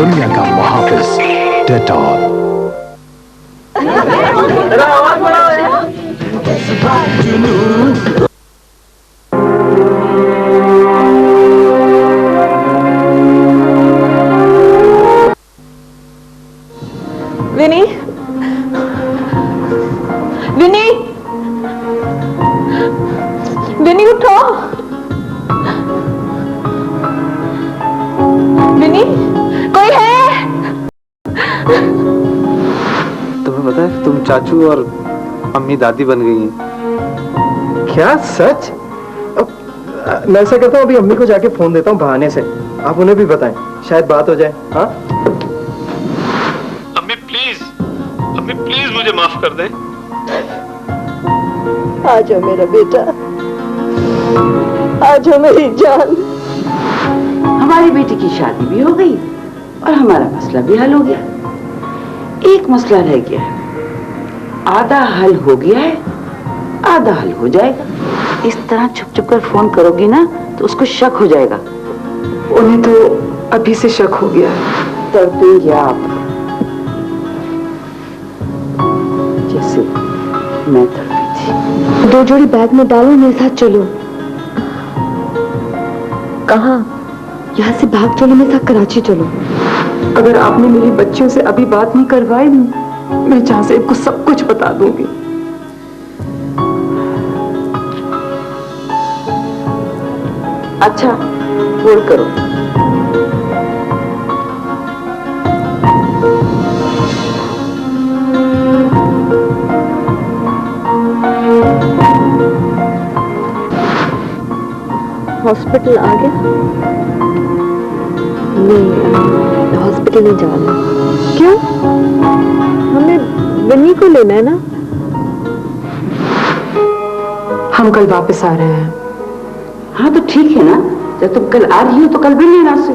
दुनिया का मुहाफिज डेटॉल। विनी, विनी, विनी उठो। विनी, कोई है? तुम्हें पता है तुम चाचू और अम्मी दादी बन गई हैं। क्या सच? मैं ऐसा करता हूँ, अभी अम्मी को जाके फोन देता हूँ बहाने से, आप उन्हें भी बताएं, शायद बात हो जाए। हाँ अम्मी प्लीज मुझे माफ कर दें। आ जाओ मेरा बेटा, आ जाओ मेरी जान। हमारी बेटी की शादी भी हो गई और हमारा मसला भी हल हो गया। एक मसला रह गया है, आधा हल हो गया है, आधा हल हो जाएगा। इस तरह छुप छुप कर फोन करोगी ना तो उसको शक हो जाएगा। उन्हें तो अभी से शक हो गया है। तड़पेंगे आप जैसे मैं तड़पी थी। 2 जोड़ी बैग में डालो, मेरे साथ चलो। कहाँ? यहाँ से भाग चलो, मेरे साथ कराची चलो। अगर आपने मेरी बच्चियों से अभी बात नहीं करवाई, मैं जहाँ से इनको सब कुछ बता दूंगी। अच्छा होल्ड करो। हॉस्पिटल आ गया? नहीं, हॉस्पिटल नहीं जाना। क्यों? हमें विनी को लेना है ना। हम कल वापस आ रहे हैं। हाँ तो ठीक है ना, जब तुम कल आ रही हो तो कल भी लेना से।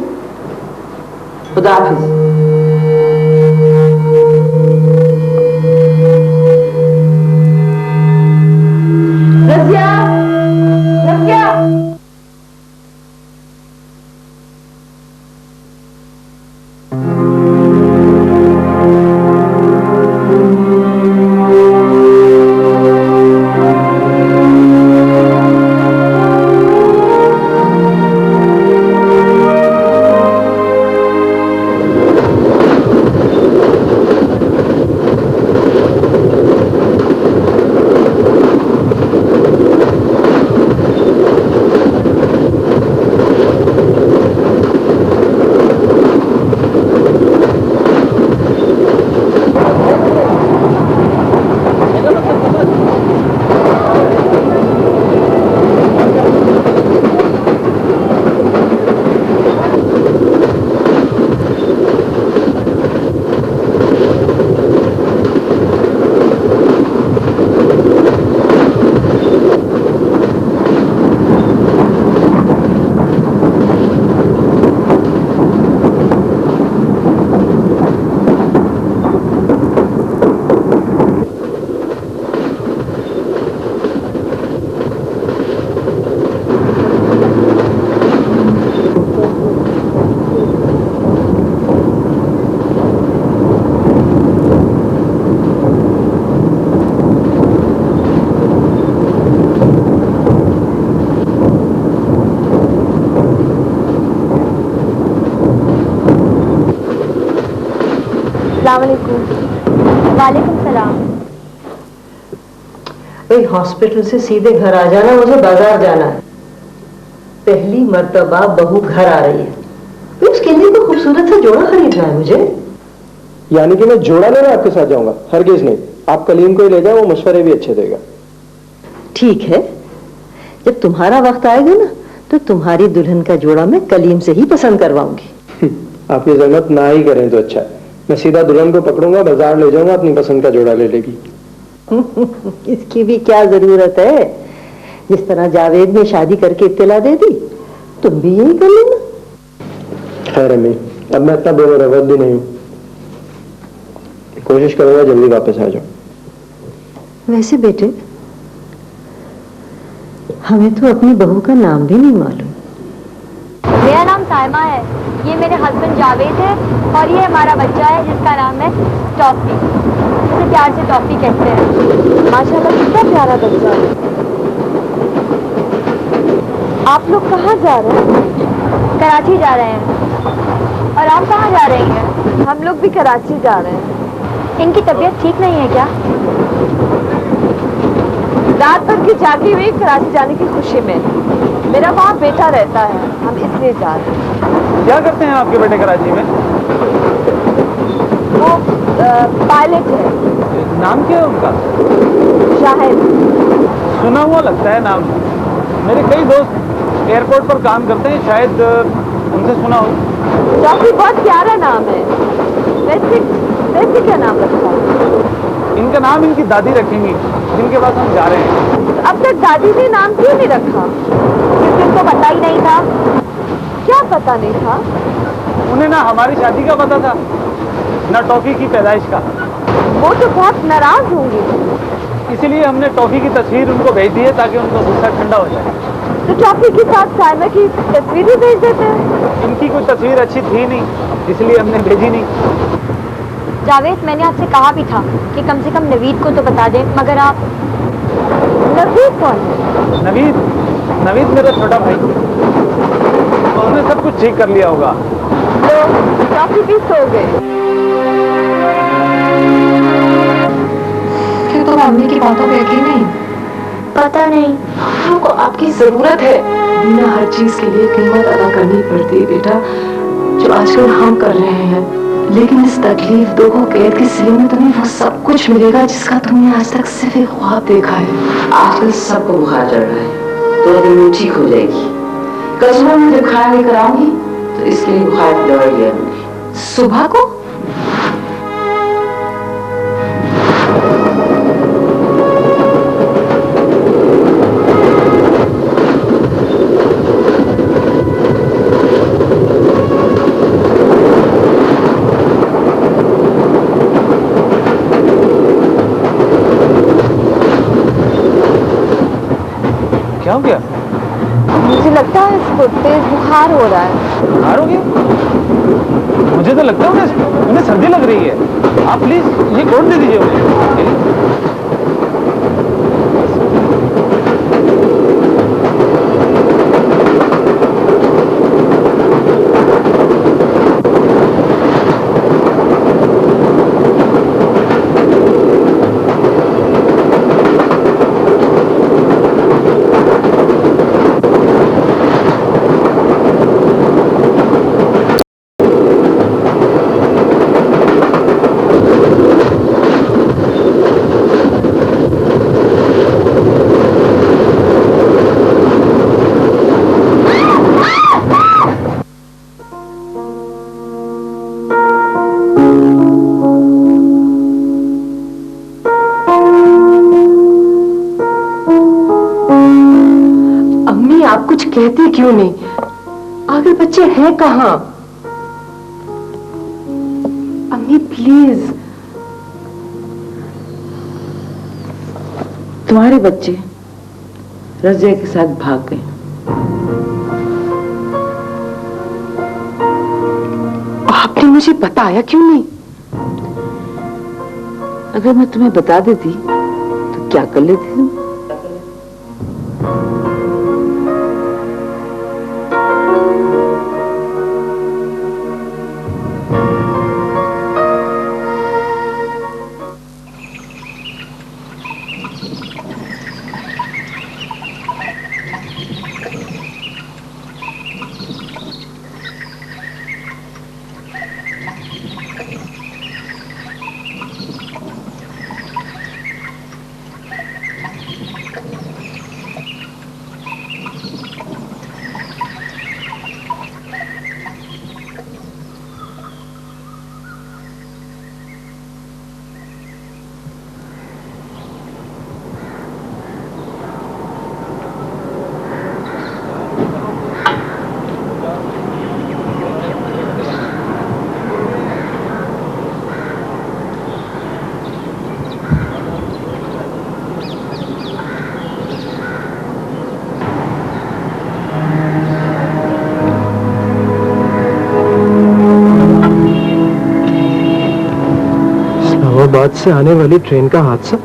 खुदा हाफिज। रज़िया, रज़िया। वालेकुम सलाम। भाई हॉस्पिटल से सीधे घर आ जाना, मुझे बाजार जाना है। पहली मर्तबा बहू घर आ रही है, उसके लिए कोई खूबसूरत सा जोड़ा खरीदना है मुझे। यानी कि मैं जोड़ा लेने आपके साथ जाऊंगा? हरगिज नहीं, आप कलीम को ही ले जाओ, वो मशवरे भी अच्छे देगा। ठीक है, जब तुम्हारा वक्त आएगा ना तो तुम्हारी दुल्हन का जोड़ा मैं कलीम से ही पसंद करवाऊंगी। आप ये जहमत ना ही करें तो अच्छा है, मैं सीधा दुल्हन को पकड़ूंगा, बाजार ले जाऊंगा, अपनी पसंद का जोड़ा ले लेगी। इसकी भी क्या जरूरत है? जिस तरह जावेद ने शादी करके इत्तला दे दी, तुम भी यही कर लेना। खैर अम्मी, अब मैं इतना बेमुरवत भी नहीं हूँ, कोशिश करूंगा जल्दी वापस आ जाओ। वैसे बेटे, हमें तो अपनी बहू का नाम भी नहीं मालूम। मेरा नाम साइमा है। ये मेरे हस्बैंड जावेद है और ये हमारा बच्चा है जिसका नाम है टॉफी। इसे प्यार से टॉफी कहते हैं। माशाल्लाह कितना प्यारा बच्चा है। आप लोग कहाँ जा रहे हैं? कराची जा रहे हैं। और आप कहाँ जा रही हैं? हम लोग भी कराची जा रहे हैं। इनकी तबीयत ठीक नहीं है क्या? रात भर की जागी हुई कराची जाने की खुशी में। मेरा वहाँ बेटा रहता है, हम इसलिए जा रहे हैं। क्या करते हैं आपके बेटे कराची में? वो पायलट है। नाम क्या है उनका? शाहिद। सुना हुआ लगता है नाम। मेरे कई दोस्त एयरपोर्ट पर काम करते हैं, शायद उनसे सुना हो। टॉफी बहुत प्यारा नाम है। वैसे वैसे क्या नाम रखा? इनका नाम इनकी दादी रखेंगी, जिनके पास हम जा रहे हैं। अब तक दादी ने नाम क्यों नहीं रखा? क्योंकि उनको पता ही नहीं था। क्या पता नहीं था? उन्हें ना हमारी शादी का पता था, ना टॉफी की पैदाइश का। वो तो बहुत नाराज होंगे। इसीलिए हमने टॉफी की तस्वीर उनको भेज दी है ताकि उनका गुस्सा ठंडा हो जाए। तो टॉफी के साथ साइमा की तस्वीर भी भेज देते हैं। इनकी कोई तस्वीर अच्छी थी नहीं, इसलिए हमने भेजी नहीं। जावेद, मैंने आपसे कहा भी था कि कम से कम नवीद को तो बता दें, मगर आप... नवीद कौन है? नवीद नवीद मेरा छोटा भाई। उसने सब कुछ ठीक कर लिया होगा। तो टॉफी भी सो गए। क्या तुम अम्मी की बातों पे यकीन नहीं? पता नहीं। लोगों को आपकी जरूरत है। बिना हर चीज के लिए कीमत अदा करनी पड़ती है बेटा, जो आजकल हम कर रहे हैं। लेकिन इस तकलीफ दुख और कैद की सिले में तुम्हें वो सब कुछ मिलेगा जिसका तुमने आज तक सिर्फ एक ख्वाब देखा है। आजकल सबको बुखार चढ़ रहा है, तो दिन में ठीक हो जाएगी। कल सुबह मैं जब खाना लेकर आऊंगी तो इसके लिए बुखार की दवाई ले आऊंगी। सुबह को? क्या हो गया? मुझे लगता है इसको तेज बुखार हो रहा है। बुखार हो गया? मुझे तो लगता है उन्हें सर्दी लग रही है। आप प्लीज ये कोट दे दीजिए उन्हें। आप कुछ कहते क्यों नहीं? आखिर बच्चे हैं कहाँ? अम्मी प्लीज। तुम्हारे बच्चे रज़िया के साथ भाग गए। आपने मुझे बताया क्यों नहीं? अगर मैं तुम्हें बता देती तो क्या कर लेती तुम? इलाहाबाद से आने वाली ट्रेन का हादसा?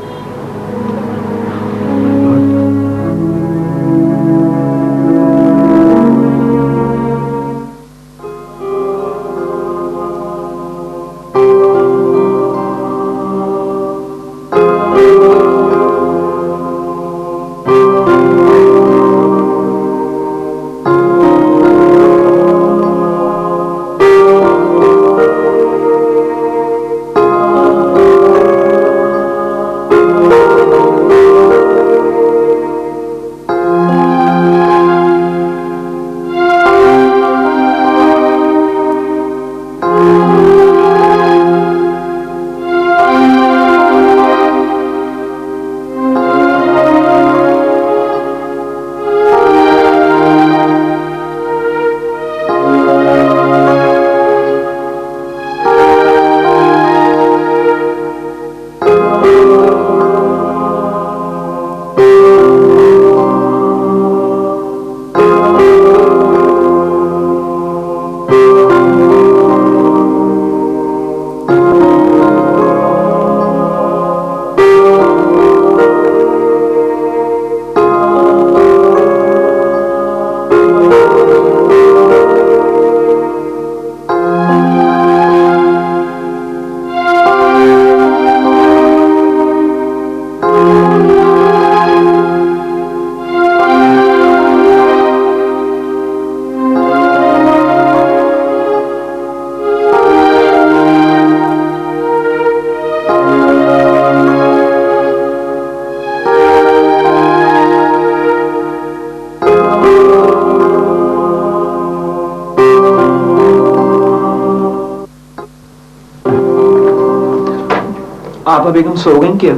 आपा बेगम सो गई क्या?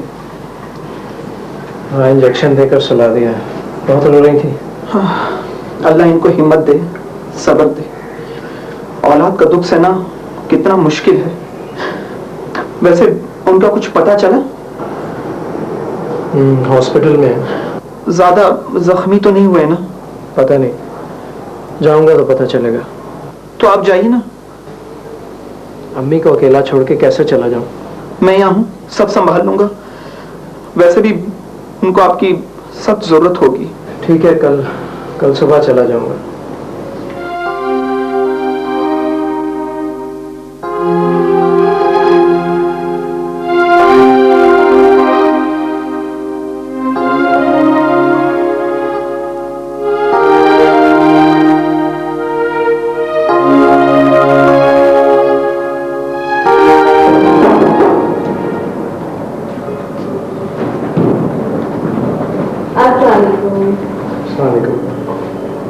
हाँ, इंजेक्शन देकर सुला दिया। बहुत रो रही थी। हाँ, अल्लाह इनको हिम्मत दे, सब्र दे। औलाद का दुख सहना कितना मुश्किल है। वैसे उनका कुछ पता चला? हॉस्पिटल में है। ज्यादा जख्मी तो नहीं हुए ना? पता नहीं, जाऊंगा तो पता चलेगा। तो आप जाइए ना। अम्मी को अकेला छोड़ के कैसे चला जाऊं? मैं यहाँ हूँ, सब संभाल लूंगा। वैसे भी उनको आपकी सख्त जरूरत होगी। ठीक है, कल सुबह चला जाऊंगा।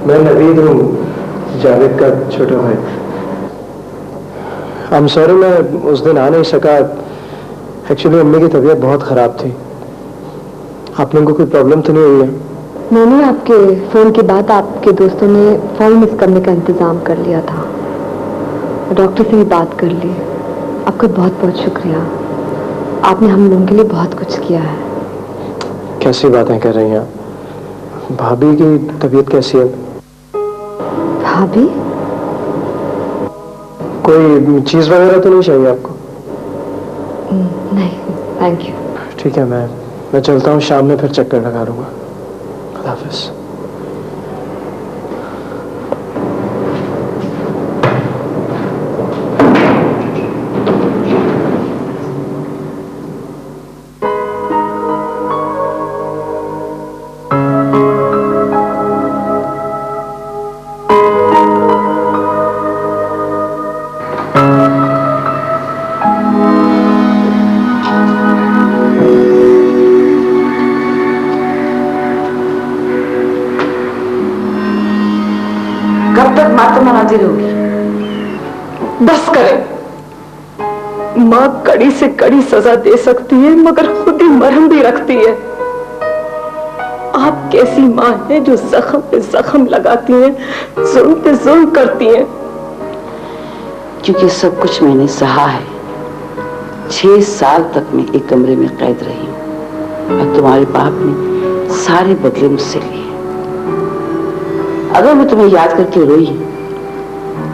मैं नवीद हूँ, जावेद का छोटा भाई। आई एम सॉरी, मैं उस दिन आ नहीं सका। एक्चुअली अम्मी की तबीयत बहुत ख़राब थी। आप लोगों को कोई प्रॉब्लम तो नहीं हुई है? मैंने आपके फ़ोन के बाद आपके दोस्तों ने फ़ोन मिस करने का इंतज़ाम कर लिया था। डॉक्टर से भी बात कर ली। आपका बहुत बहुत शुक्रिया। आपने हम लोगों के लिए बहुत कुछ किया है। कैसी बातें कर रही हैं आप? भाभी की तबीयत कैसी है? भाभी? कोई चीज़ वगैरह तो नहीं चाहिए आपको? नहीं, थैंक यू। ठीक है, मैं चलता हूँ। शाम में फिर चक्कर लगा लूँगा। अल्लाह हाफ़िज़। कब तक मातम मनाती रहोगी? बस करें। माँ कड़ी से कड़ी सजा दे सकती है, मगर खुद ही मरहम भी रखती है। आप कैसी माँ है जो जख्म पे जख्म लगाती हैं, जुल्म पे जुल्म करती हैं? क्योंकि सब कुछ मैंने सहा है। 6 साल तक मैं एक कमरे में कैद रही हूँ और तुम्हारे बाप ने सारे बदले मुझसे लिए। अगर मैं तुम्हें याद करके रोई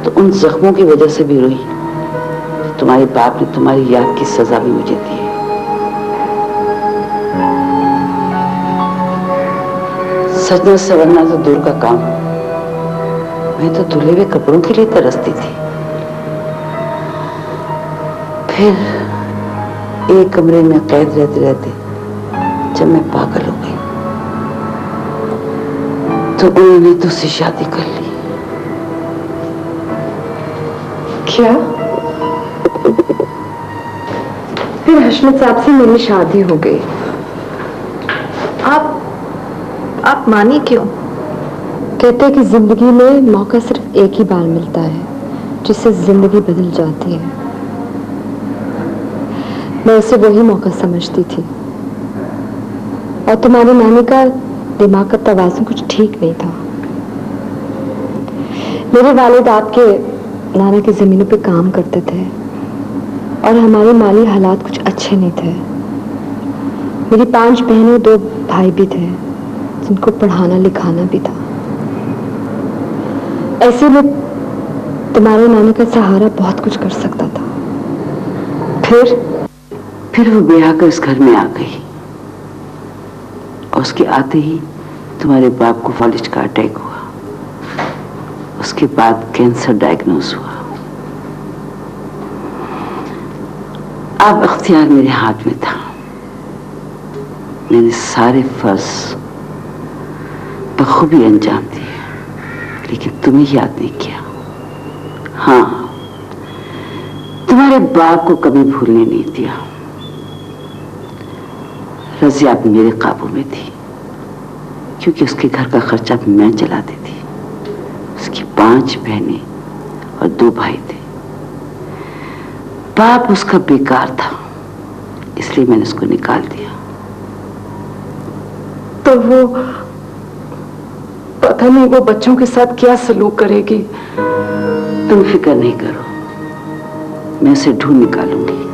तो उन जख्मों की वजह से भी रोई। तुम्हारे बाप ने तुम्हारी याद की सजा भी मुझे दी है। सजना सवरना तो दूर का काम, मैं तो धुले हुए कपड़ों के लिए तरसती थी। फिर एक कमरे में कैद रहते रहते जब मैं पागल हो गई तो उन्होंने दूसरी शादी कर ली। क्या? फिर हशमत साहब से मेरी शादी हो गई। आप मानी क्यों? कहते हैं कि जिंदगी में मौका सिर्फ एक ही बार मिलता है जिससे जिंदगी बदल जाती है। मैं उसे वही मौका समझती थी। और तुम्हारी नानी का दिमाग का तवाज़ुन कुछ ठीक नहीं था। मेरे वालिद आपके नाना की जमीनों पे काम करते थे और हमारे माली हालात कुछ अच्छे नहीं थे। मेरी 5 बहनें और 2 भाई भी थे जिनको पढ़ाना लिखाना भी था। ऐसे में तुम्हारे नाना का सहारा बहुत कुछ कर सकता था। फिर वो ब्याह कर इस घर में आ गई और उसके आते ही तुम्हारे बाप को फालिज का अटैक हुआ। उसके बाद कैंसर डायग्नोज हुआ। अब अख्तियार मेरे हाथ में था। मैंने सारे फर्ज बखूबी अंजाम दिए, लेकिन तुम्हें याद नहीं किया। हाँ, तुम्हारे बाप को कभी भूलने नहीं दिया। रजिया भी मेरे काबू में थी क्योंकि उसके घर का खर्चा मैं चलाती थी। उसकी 5 बहनें और 2 भाई थे। बाप उसका बेकार था, इसलिए मैंने उसको निकाल दिया। तो वो पता नहीं वो बच्चों के साथ क्या सलूक करेगी। तुम फिक्र नहीं करो, मैं उसे ढूंढ निकालूंगी।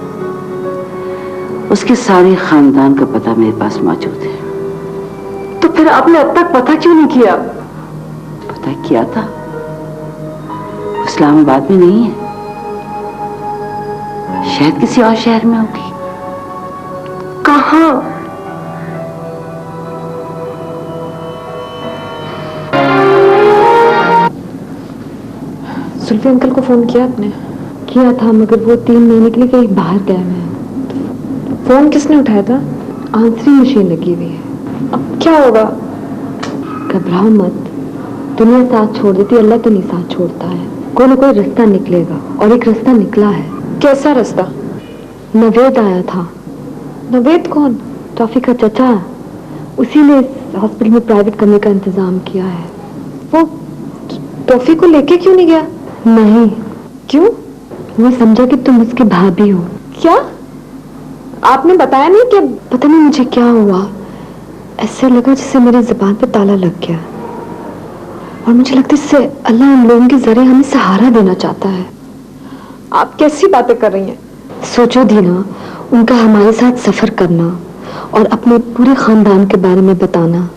उसके सारे खानदान का पता मेरे पास मौजूद है। तो फिर आपने अब तक पता क्यों नहीं किया? पता किया था, इस्लामाबाद में नहीं है, शायद किसी और शहर में होगी। कहाँ? सुल्फी अंकल को फोन किया आपने? किया था, मगर वो 3 महीने के लिए कहीं बाहर गए हैं। फोन किसने उठाया था? आंसरिंग मशीन लगी हुई है। अब क्या होगा? घबराओ मत, दुनिया साथ छोड़ देती, अल्लाह तो नहीं साथ छोड़ता है। कोई ना कोई रास्ता निकलेगा, और एक रास्ता निकला है। कैसा रास्ता? नवेद आया था। नवेद कौन? टॉफी का चचा। उसी ने इस हॉस्पिटल में प्राइवेट कमरे का इंतजाम किया है। वो टॉफी को लेके क्यों नहीं गया? नहीं। क्यों? वो समझा कि तुम उसकी भाभी हो। क्या? आपने बताया नहीं? कि पता नहीं मुझे क्या हुआ, ऐसे लगा जैसे मेरी जुबान पे ताला लग गया। और मुझे लगता है इससे अल्लाह उन लोगों के जरिए हमें सहारा देना चाहता है। आप कैसी बातें कर रही हैं? सोचो दीना, उनका हमारे साथ सफर करना और अपने पूरे खानदान के बारे में बताना,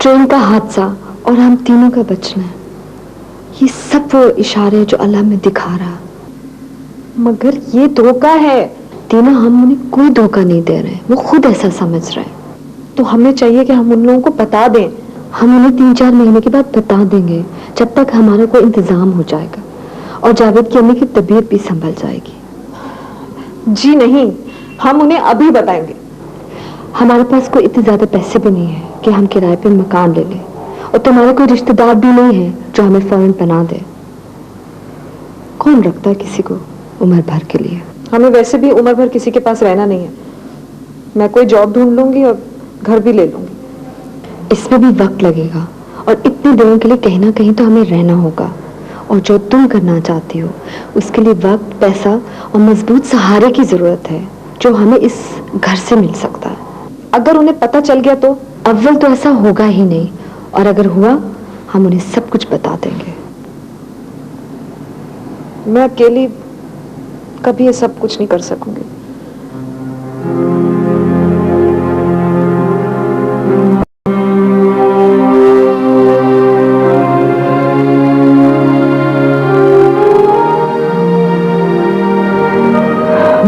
ट्रेन का हादसा और हम तीनों का बचना, ये सब वो इशारे जो अल्लाह में दिखा रहा। मगर ये धोखा है दीना, हम उन्हें कोई धोखा नहीं दे रहे, वो खुद ऐसा समझ रहे हैं। तो हमें चाहिए कि हम उन लोगों को बता दें। हम उन्हें 3-4 महीने के बाद बता देंगे, जब तक हमारा कोई इंतजाम हो जाएगा और जावेद की अम्मी की तबीयत भी संभल जाएगी। जी नहीं, हम उन्हें अभी बताएंगे। हमारे पास कोई इतने ज्यादा पैसे भी नहीं है कि हम किराए पे मकान ले लें, और तुम्हारा कोई रिश्तेदार भी नहीं है जो हमें फौरन पना दे। कौन रखता है किसी को उम्र भर के लिए? हमें वैसे भी उम्र भर किसी के पास रहना नहीं है। मैं कोई जॉब ढूंढ लूंगी और घर भी ले लूंगी। इसमें भी वक्त लगेगा, और इतने दिनों के लिए कहीं ना कहीं तो हमें रहना होगा। और जो तुम करना चाहती हो उसके लिए वक्त, पैसा और मजबूत सहारे की जरूरत है, जो हमें इस घर से मिल सकता है। अगर उन्हें पता चल गया तो? अव्वल तो ऐसा होगा ही नहीं, और अगर हुआ हम उन्हें सब कुछ बता देंगे। मैं अकेली कभी ये सब कुछ नहीं कर सकूंगी।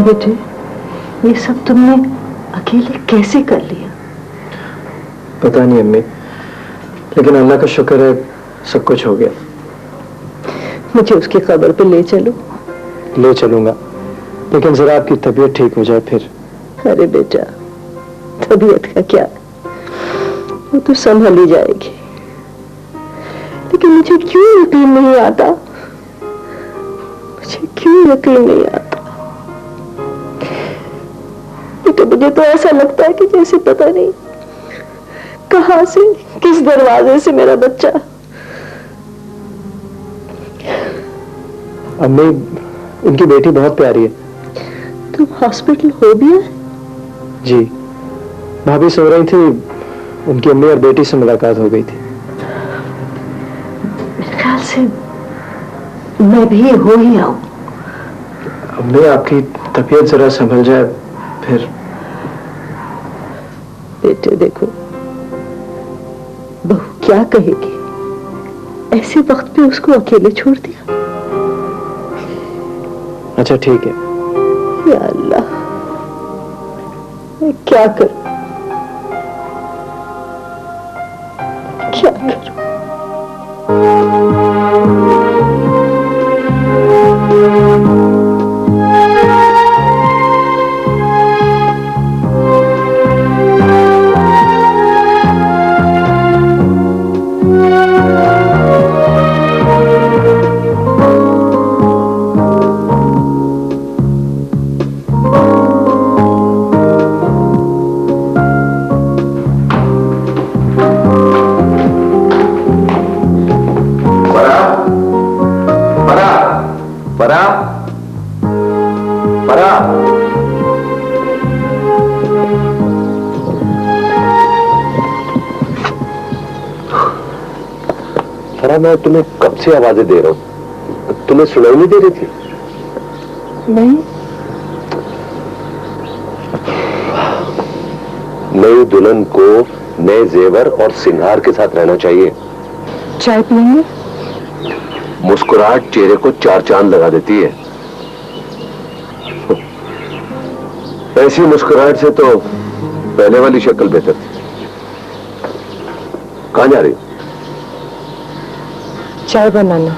बेटे, ये सब तुमने अकेले कैसे कर लिया? पता नहीं अम्मी, लेकिन अल्लाह का शुक्र है सब कुछ हो गया। मुझे उसकी खबर पे ले चलो। ले चलूंगा, लेकिन जरा आपकी तबीयत ठीक हो जाए फिर। अरे बेटा, तबीयत का क्या, वो तो संभल ही जाएगी। लेकिन मुझे क्यों यकीन नहीं आता, मुझे क्यों यकीन नहीं आता बेटा। मुझे तो ऐसा लगता है कि जैसे पता नहीं कहां से, किस दरवाजे से मेरा बच्चा। अम्मी, उनकी बेटी बहुत प्यारी है। तुम हॉस्पिटल हो भी है? जी, भाभी सो रही थी, उनकी अम्मी और बेटी से मुलाकात हो गई थी। मेरे ख्याल से मैं भी हो ही आऊं। अम्मी, आपकी तबीयत जरा संभल जाए फिर। बेटे देखो, बहू क्या कहेगी, ऐसे वक्त पे उसको अकेले छोड़ दिया। अच्छा ठीक है। या अल्लाह, मैं क्या करूं, क्या करूं। मैं तुम्हें कब से आवाजें दे रहा हूं, तुम्हें सुनाई नहीं दे रही थी? नहीं, नई दुल्हन को नए जेवर और सिंगार के साथ रहना चाहिए। चाय पिएंगे? मुस्कुराहट चेहरे को चार चांद लगा देती है। ऐसी मुस्कुराहट से तो पहले वाली शक्ल बेहतर थी। कहां जा रही हो? चाय बनाना।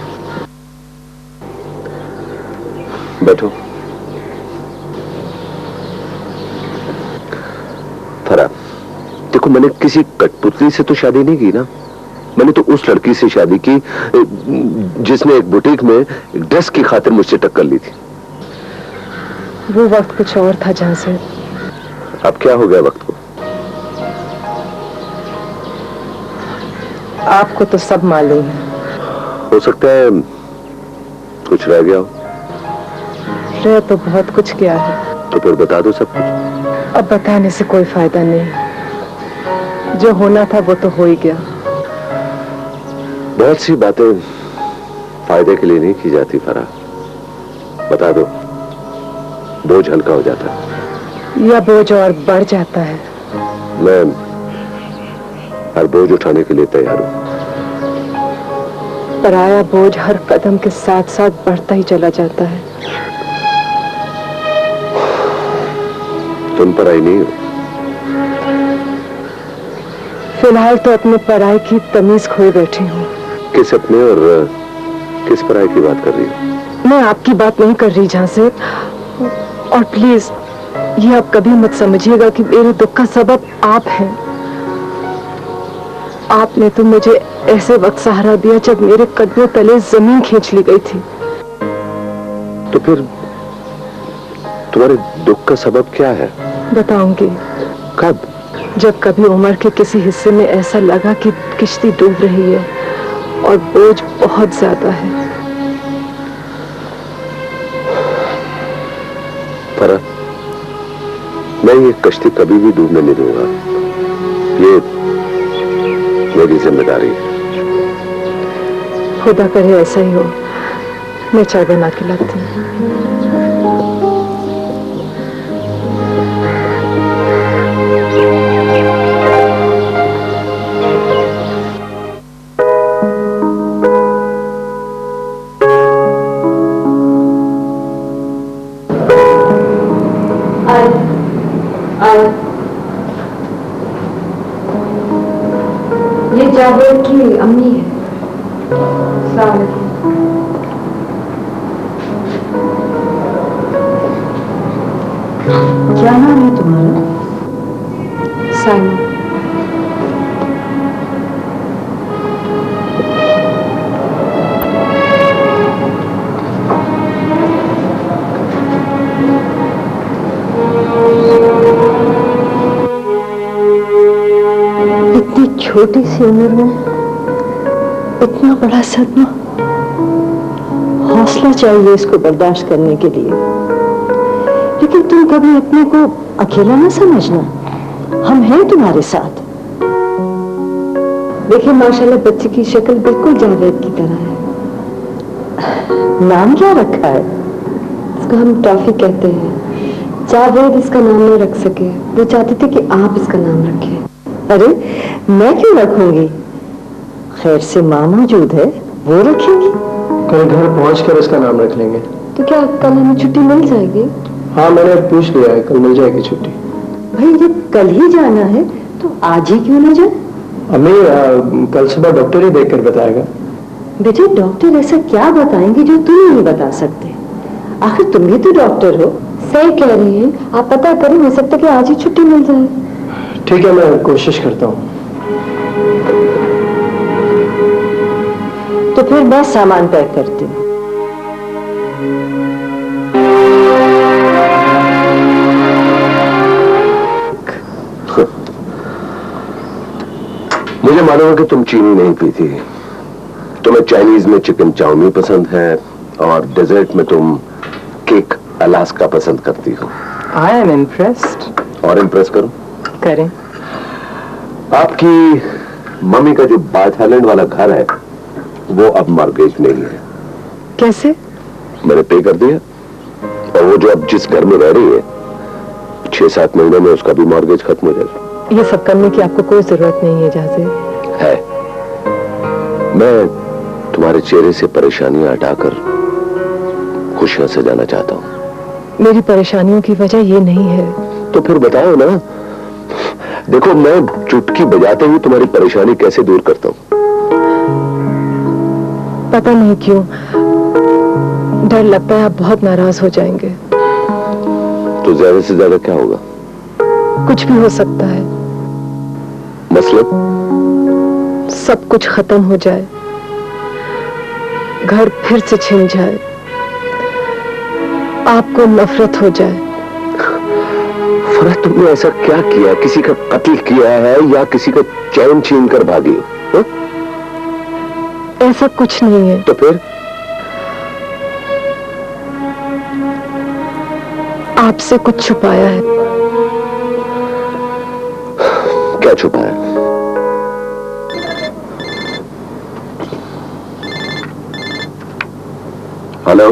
बैठो। फरा, देखो, मैंने किसी कठपुतली से तो शादी नहीं की ना। मैंने तो उस लड़की से शादी की जिसने एक बुटीक में एक ड्रेस की खातिर मुझसे टक्कर ली थी। वो वक्त कुछ और था जहां से। अब क्या हो गया वक्त को? आपको तो सब मालूम है। हो सकता है कुछ रह गया हो। रह तो बहुत कुछ गया है। तो फिर बता दो सब कुछ। अब बताने से कोई फायदा नहीं, जो होना था वो तो हो ही गया। बहुत सी बातें फायदे के लिए नहीं की जाती फरा। बता दो, बोझ हल्का हो जाता है। या बोझ और बढ़ जाता है। मैं हर बोझ उठाने के लिए तैयार हूं। पराया बोझ हर कदम के साथ साथ बढ़ता ही चला जाता है। तुम पराई नहीं हो। फिलहाल तो अपने पराये की तमीज खोए बैठी हूँ। किस अपने और किस पराये की बात कर रही हो? मैं आपकी बात नहीं कर रही जहां से। और प्लीज ये आप कभी मत समझिएगा कि मेरे दुख का सबब आप हैं। आपने तो मुझे ऐसे वक्त सहारा दिया जब मेरे कदमों तले जमीन खींच ली गई थी। तो फिर तुम्हारे दुख का सबब क्या है? बताऊंगी। कब? जब कभी उम्र के किसी हिस्से में ऐसा लगा कि किश्ती डूब रही है और बोझ बहुत ज्यादा है। फरा, मैं ये कश्ती कभी भी डूबने नहीं दूंगा। ये मेरी जिम्मेदारी है। खुदा करे ऐसा ही हो। मैं चाय बना के लाती हूँ। ये जावेद की इतनी छोटी सी उम्र में इतना बड़ा सदमा, हौसला चाहिए इसको बर्दाश्त करने के लिए। लेकिन तुम कभी अपने को अकेला ना समझना, हम हैं तुम्हारे साथ। देखिए माशाल्लाह बच्चे की शक्ल बिल्कुल जावेद की तरह है। नाम क्या रखा है? इसको हम टॉफी कहते हैं। जावेद इसका नाम नहीं रख सके, वो चाहते थे कि आप इसका नाम रखें। अरे मैं क्यों रखूंगी? खैर से माँ मौजूद है, वो रखेंगी। कल घर पहुंचकर इसका नाम रख लेंगे। तो क्या कल हमें छुट्टी मिल जाएगी? हाँ मैंने पूछ लिया है, कल मिल जाएगी छुट्टी। भाई जब कल ही जाना है तो आज ही क्यों ना जाए? अम्मी कल सुबह डॉक्टर ही देखकर बताएगा। बेटे डॉक्टर ऐसा क्या बताएंगे जो तुम नहीं बता सकते? आखिर तुम भी तो डॉक्टर हो। सही कह रही हैं आप, पता करें, हो सकता है कि आज ही छुट्टी मिल जाए। ठीक है मैं कोशिश करता हूँ। तो फिर मैं सामान पैक करती हूँ। मुझे मालूम है कि तुम चीनी नहीं पीती, तुम्हें चाइनीज में चिकन चाउमीन पसंद है और डेजर्ट में तुम केक अलास्का पसंद करती हो। I am impressed. और इम्प्रेस करो। करें। आपकी मम्मी का जो बाथ आइलैंड वाला घर है वो अब मॉर्गेज नहीं है। कैसे? मैंने पे कर दिया, और वो जो अब जिस घर में रह रही है 6-7 महीने में उसका भी मॉर्गेज खत्म हो जाएगा। ये सब करने की आपको कोई जरूरत नहीं है जावेद। है, मैं तुम्हारे चेहरे से परेशानियां हटाकर खुशियां सजाना चाहता हूं। मेरी परेशानियों की वजह ये नहीं है। तो फिर बताओ ना। देखो मैं चुटकी बजाते हुए तुम्हारी परेशानी कैसे दूर करता हूं। पता नहीं क्यों डर लगता है आप बहुत नाराज हो जाएंगे। तो ज्यादा से ज्यादा क्या होगा? कुछ भी हो सकता है। मतलब? सब कुछ खत्म हो जाए, घर फिर से छिन जाए, आपको नफरत हो जाए। फरहत तुमने ऐसा क्या किया? किसी का कत्ल किया है या किसी का चैन छीन कर भागी हो? ऐसा कुछ नहीं है। तो फिर? आपसे कुछ छुपाया है। क्या छुपाया? हेलो,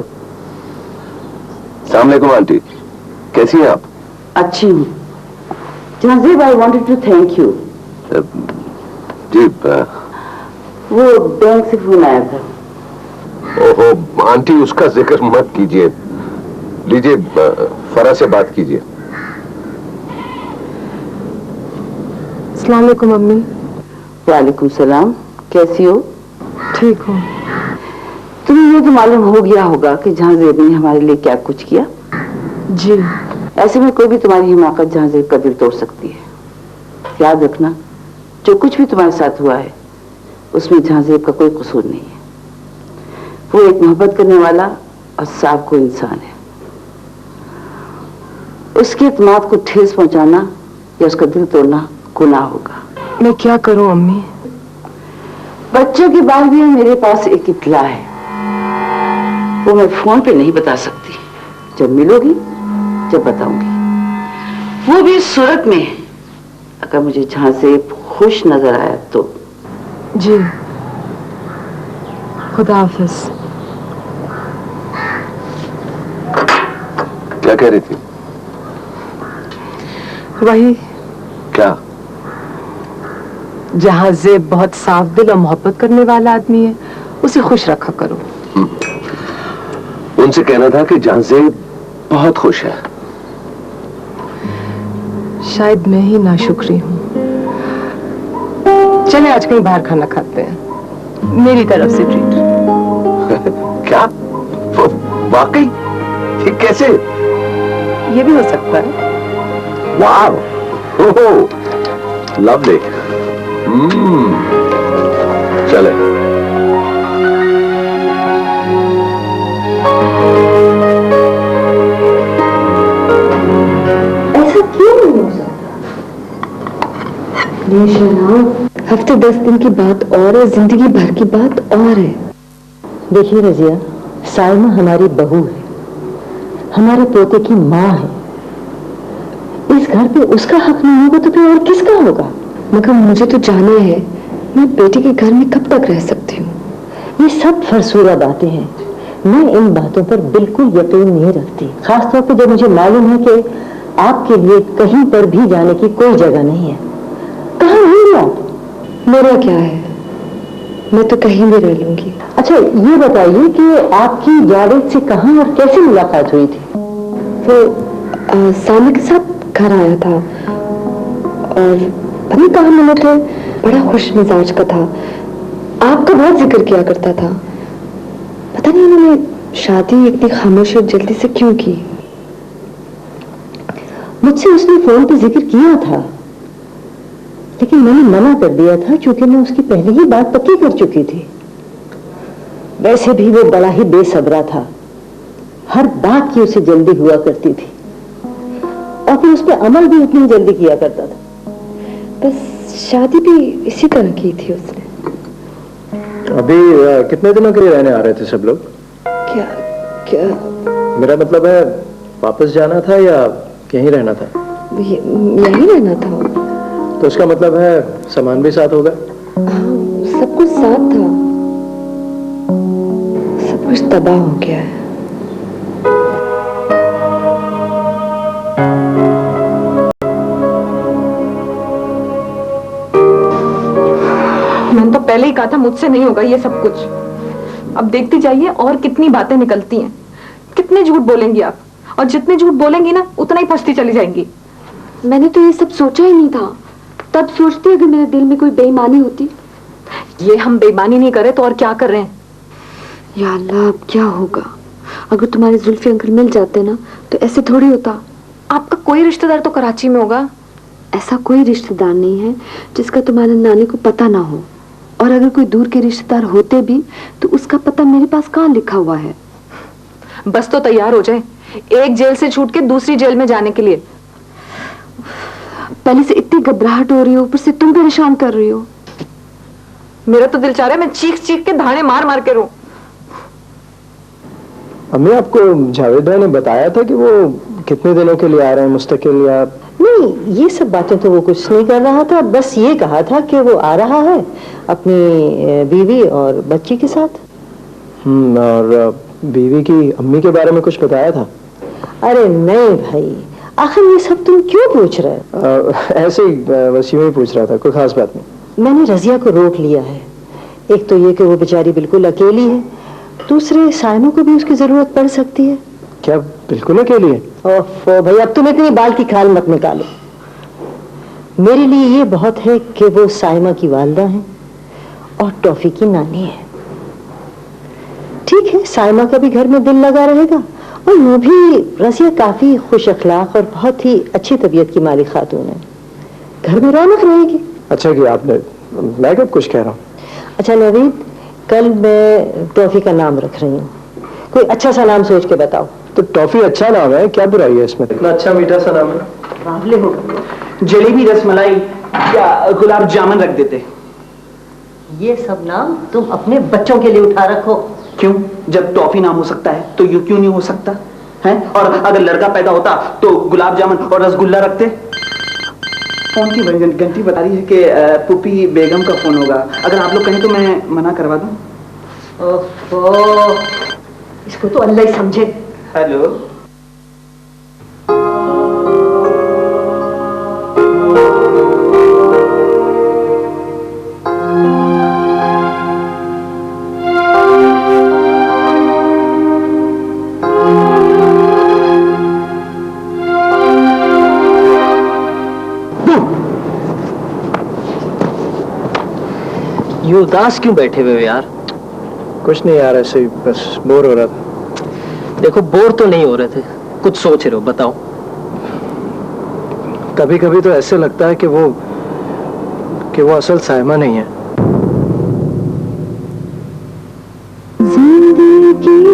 अस्सलाम वालेकुम आंटी, कैसी हैं आप? अच्छी हूँ। Javed, I wanted to thank you. जी वो बैंक से फोन आया था। ओहो आंटी, उसका जिक्र मत कीजिए। लीजिए फरा से बात कीजिए। अस्सलाम वालेकुम मम्मी। वालेकुम सलाम, कैसी हो? ठीक हूँ। तुम्हें ये तो मालूम हो गया होगा कि जावेद ने हमारे लिए क्या कुछ किया। जी। ऐसे में कोई भी तुम्हारी हिमाकत जावेद का दिल तोड़ सकती है। याद रखना, जो कुछ भी तुम्हारे साथ हुआ है उसमें जावेद का कोई कसूर नहीं है। वो एक मोहब्बत करने वाला और साफ को इंसान है। उसके इत्मीनान को ठेस पहुंचाना या उसका दिल तोड़ना गुनाह होगा। मैं क्या करूं अम्मी? बच्चों के बारे में मेरे पास एक इत्तला है, वो मैं फोन पे नहीं बता सकती। जब मिलोगी जब बताऊंगी। वो भी इस सूरत में अगर मुझे जहां से खुश नजर आया तो। जी, खुदा हाफिज। क्या कह रही थी? वही, क्या? जहां ज़ेब बहुत साफ दिल और मोहब्बत करने वाला आदमी है उसे खुश रखा करो। उनसे कहना था कि जहां ज़ेब बहुत खुश है। शायद मैं ही नाशुक्री हूँ। चले आज कहीं बाहर खाना खाते हैं, मेरी तरफ से ट्रीट। क्या? वाकई? ये कैसे? ये भी हो सकता है। वाह, ओहो, लवली। चले। ऐसा क्यों नहीं हो सकता? ये शनाब हफ्ते 10 दिन की बात और है, जिंदगी भर की बात और है। देखिए रजिया, साइमा हमारी बहू है, हमारे पोते की माँ है। इस घर पे उसका हक नहीं होगा तो फिर और किसका होगा? मगर मुझे तो जाना है मैं बेटी के घर में कब तक रह सकती हूँ। ये सब फरसूरा बातें हैं। मैं इन बातों पर बिल्कुल यकीन नहीं रखती, खासतौर पर जब मुझे मालूम है कि आपके लिए कहीं पर भी जाने की कोई जगह नहीं है। कहाँ रहेंगे आप? मेरा क्या है, मैं तो कहीं भी रह लूंगी। अच्छा ये बताइए कि आपकी जावेद से कहाँ और कैसे मुलाकात हुई थी? वो सामी के साथ घर आया था और पता नहीं कहाँ मिले थे। बड़ा खुश मिजाज का था, आपका बहुत जिक्र किया करता था। पता नहीं उन्होंने शादी इतनी खामोशी और जल्दी से क्यों की। मुझसे उसने फोन पे जिक्र किया था, लेकिन मैंने मना कर दिया था क्योंकि मैं उसकी पहले ही बात पक्की कर चुकी थी। वैसे भी वो बड़ा ही बेसब्रा था, हर बात की उसे जल्दी हुआ करती थी और फिर उस पर अमल भी उतनी जल्दी किया करता था। बस शादी भी इसी तरह की थी उसने। अभी कितने दिनों के लिए रहने आ रहे थे सब लोग? क्या क्या मेरा मतलब है वापस जाना था या यहीं रहना था? यहीं रहना था। तो उसका मतलब है सामान भी साथ होगा? हाँ, सब कुछ साथ था, सब कुछ तबाह हो गया है। मैंने तो पहले ही कहा था मुझसे नहीं होगा ये सब कुछ। अब देखती जाइए और कितनी बातें निकलती हैं। कितने झूठ बोलेंगी आप, और जितने झूठ बोलेंगी ना उतना ही फंसती चली जाएंगी। मैंने तो ये सब सोचा ही नहीं था। तब सोचती अगर मेरे दिल में कोई बेईमानी होती। ये हम बेईमानी नहीं करे तो और क्या कर रहे हैं? या अल्लाह, अब क्या होगा अगर तुम्हारे जुल्फी अंकल मिल जाते ना, तो ऐसे थोड़ी होता। आपका कोई रिश्तेदार तो कराची में होगा। ऐसा कोई रिश्तेदार नहीं है जिसका तुम्हारे नानी को पता ना हो, और अगर कोई दूर के रिश्तेदार होते भी तो उसका पता मेरे पास कहाँ लिखा हुआ है। बस तो तैयार हो जाए एक जेल से छूट के दूसरी जेल में जाने के लिए। पहले से इतनी घबराहट हो रही हो, ऊपर से तुम परेशान कर रही हो। मेरा तो दिल चाह रहा है मैं चीख चीख के धाने मार मार के रो। अम्मी, आपको जावेद भाई ने बताया था कि वो कितने दिनों के लिए आ रहे हैं मुस्तकिल या? नहीं, ये सब बातें तो वो कुछ नहीं कर रहा था। बस ये कहा था कि वो आ रहा है अपनी बीवी और बच्ची के साथ। और बीवी की अम्मी के बारे में कुछ बताया था? अरे नहीं भाई, आखिर ये सब तुम क्यों पूछ रहे हो? ऐसे ही बस यूं ही पूछ रहा था, कोई खास बात नहीं। मैंने रजिया को रोक लिया है। एक तो ये कि वो बेचारी बिल्कुल अकेली है, दूसरे साइमा को भी उसकी जरूरत पड़ सकती है। क्या बिल्कुल अकेली है? ओह भाई, अब तुम इतनी बाल की खाल मत निकालो। मेरे लिए ये बहुत है कि वो साइमा की वालदा है और टॉफी की नानी है। ठीक है, साइमा का भी घर में दिल लगा रहेगा, और यूं भी रजिया काफी खुश अखलाक और बहुत ही अच्छी तबीयत की मालिक खातून है। घर में रौनक रहेगी। अच्छा कि आपने, मैं कब कुछ कह रहा हूँ। अच्छा नवीद, कल मैं टॉफी का नाम रख रही हूँ, कोई अच्छा सा नाम सोच के बताओ। तो टॉफी अच्छा नाम है, क्या बुराई है इसमें? इतना अच्छा मीठा सा नाम है। बावले हो गए। जलेबी, रसमलाई या गुलाब जामुन रख देते। ये सब नाम तुम अपने बच्चों के लिए उठा रखो। क्यों? जब टॉफी नाम हो सकता है तो यूं क्यों नहीं हो सकता है? और अगर लड़का पैदा होता तो गुलाब जामुन और रसगुल्ला रखते। फोन की घंटी बता रही है कि पुपी बेगम का फोन होगा। अगर आप लोग कहें तो मैं मना करवा दूं। ओहो, इसको तो अल्लाह ही समझे। हेलो, ये उदास क्यों बैठे हुए हो यार? कुछ नहीं यार, ऐसे ही बस बोर हो रहा था। देखो, बोर तो नहीं हो रहे थे, कुछ सोच रहे हो, बताओ। कभी कभी तो ऐसे लगता है कि वो असल साइमा नहीं है। जिंदगी